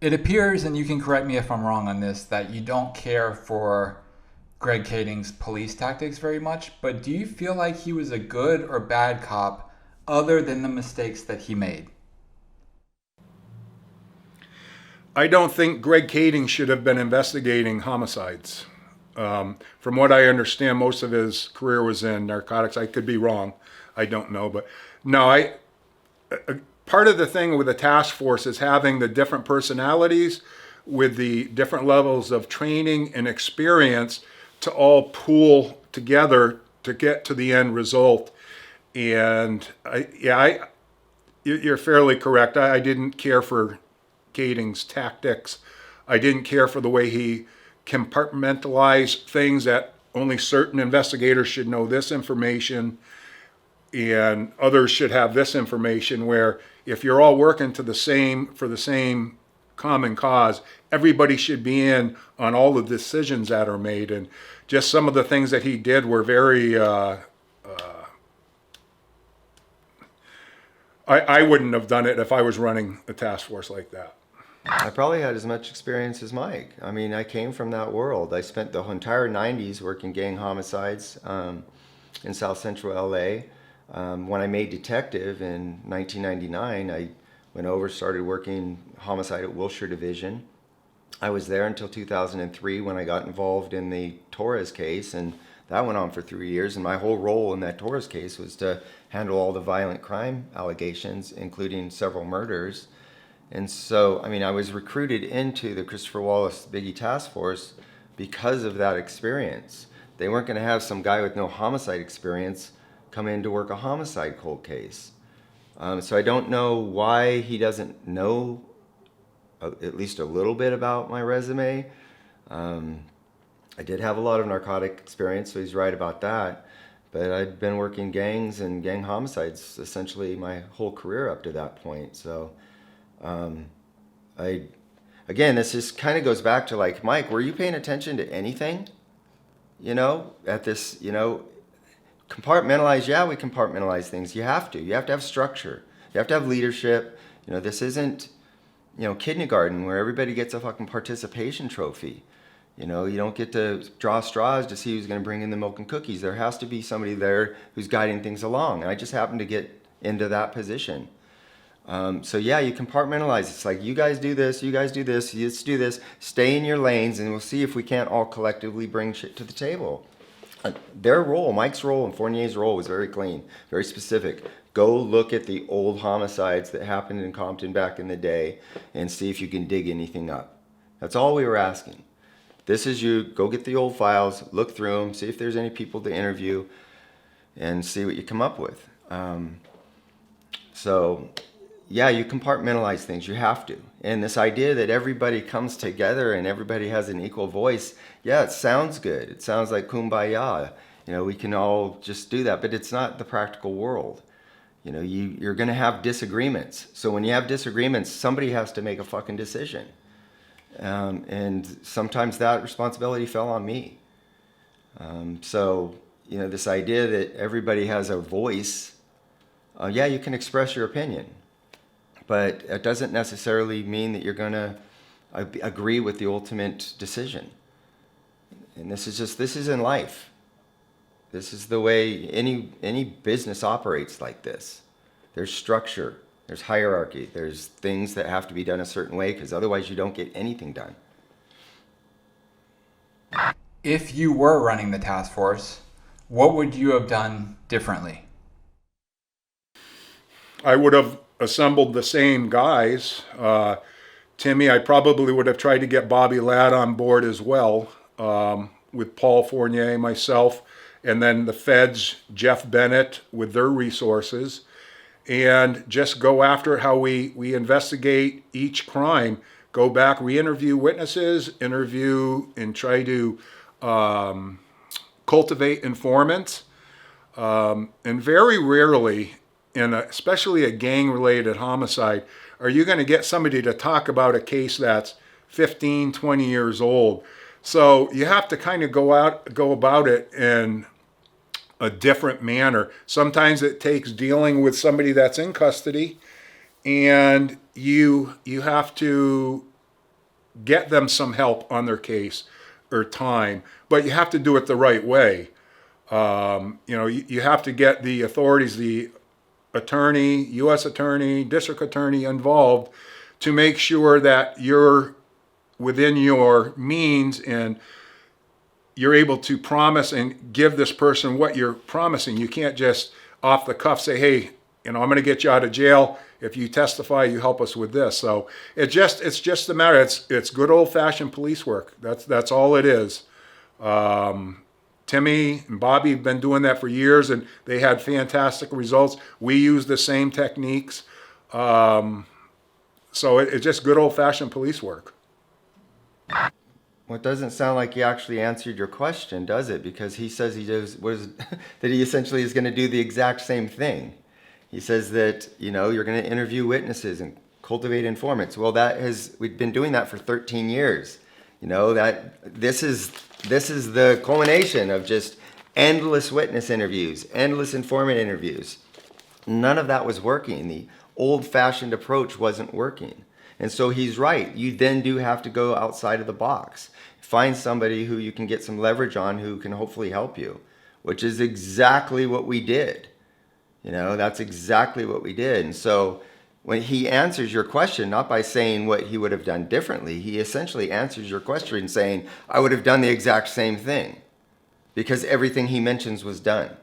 It appears, and you can correct me if I'm wrong on this, that you don't care for Greg Kading's police tactics very much, but do you feel like he was a good or bad cop other than the mistakes that he made? I don't think Greg Kading should have been investigating homicides. From what I understand, most of his career was in narcotics. I could be wrong. I don't know. But no, part of the thing with the task force is having the different personalities with the different levels of training and experience to all pool together to get to the end result. And you're fairly correct. I didn't care for Kading's tactics. I didn't care for the way he compartmentalized things, that only certain investigators should know this information and others should have this information, where if you're all working for the same common cause, everybody should be in on all the decisions that are made. And just some of the things that he did were very I wouldn't have done it if I was running a task force like that. I probably had as much experience as Mike. I mean, I came from that world. I spent the entire 90s working gang homicides in South Central LA. When I made detective in 1999, I went over, started working homicide at Wilshire Division. I was there until 2003 when I got involved in the Torres case, and that went on for 3 years. And my whole role in that Torres case was to handle all the violent crime allegations, including several murders. And so, I mean, I was recruited into the Christopher Wallace Biggie Task Force because of that experience. They weren't going to have some guy with no homicide experience come in to work a homicide cold case. So I don't know why he doesn't know at least a little bit about my resume. I did have a lot of narcotic experience, so he's right about that. But I'd been working gangs and gang homicides essentially my whole career up to that point. So again, this just kind of goes back to like, Mike, were you paying attention to anything? You know, at this, you know, compartmentalize. Yeah, we compartmentalize things. You have to have structure. You have to have leadership. You know, this isn't, you know, kindergarten where everybody gets a fucking participation trophy. You know, you don't get to draw straws to see who's going to bring in the milk and cookies. There has to be somebody there who's guiding things along. And I just happened to get into that position. So yeah, you compartmentalize. It's like, you guys do this, you guys do this, let's do this. Stay in your lanes, and we'll see if we can't all collectively bring shit to the table. Their role, Mike's role and Fournier's role, was very clean, very specific. Go look at the old homicides that happened in Compton back in the day and see if you can dig anything up. That's all we were asking. This is you. Go get the old files, look through them, see if there's any people to interview, and see what you come up with. So yeah, you compartmentalize things. You have to. And this idea that everybody comes together and everybody has an equal voice, yeah, it sounds good. It sounds like kumbaya. You know, we can all just do that, but it's not the practical world. You know, you're going to have disagreements. So when you have disagreements, somebody has to make a fucking decision. And sometimes that responsibility fell on me. So, you know, this idea that everybody has a voice, yeah, you can express your opinion. But it doesn't necessarily mean that you're going to agree with the ultimate decision. And this is in life. This is the way any business operates like this. There's structure, there's hierarchy, there's things that have to be done a certain way, because otherwise you don't get anything done. If you were running the task force, what would you have done differently? I would have assembled the same guys. Timmy, I probably would have tried to get Bobby Ladd on board as well, with Paul Fournier, myself, and then the feds, Jeff Bennett, with their resources, and just go after how we investigate each crime. Go back, re-interview witnesses, interview and try to cultivate informants. And very rarely, especially a gang-related homicide, are you going to get somebody to talk about a case that's 15, 20 years old. So you have to kind of go about it in a different manner. Sometimes it takes dealing with somebody that's in custody, and you have to get them some help on their case or time, but you have to do it the right way. You have to get the authorities, the attorney, U.S. attorney, district attorney involved to make sure that you're within your means and you're able to promise and give this person what you're promising. You can't just off the cuff say, hey, I'm going to get you out of jail. If you testify, you help us with this. So it's just a matter. It's good old fashioned police work. That's all it is. Timmy and Bobby have been doing that for years, and they had fantastic results. We use the same techniques. So it's just good old fashioned police work. Well, it doesn't sound like he actually answered your question, does it? Because he says that he essentially is going to do the exact same thing. He says that, you're going to interview witnesses and cultivate informants. Well, we've been doing that for 13 years. That this is the culmination of just endless witness interviews, endless informant interviews. None of that was working. The old-fashioned approach wasn't working. And so he's right. You then do have to go outside of the box. Find somebody who you can get some leverage on who can hopefully help you, which is exactly what we did. That's exactly what we did. And so when he answers your question, not by saying what he would have done differently, he essentially answers your question saying, I would have done the exact same thing, because everything he mentions was done.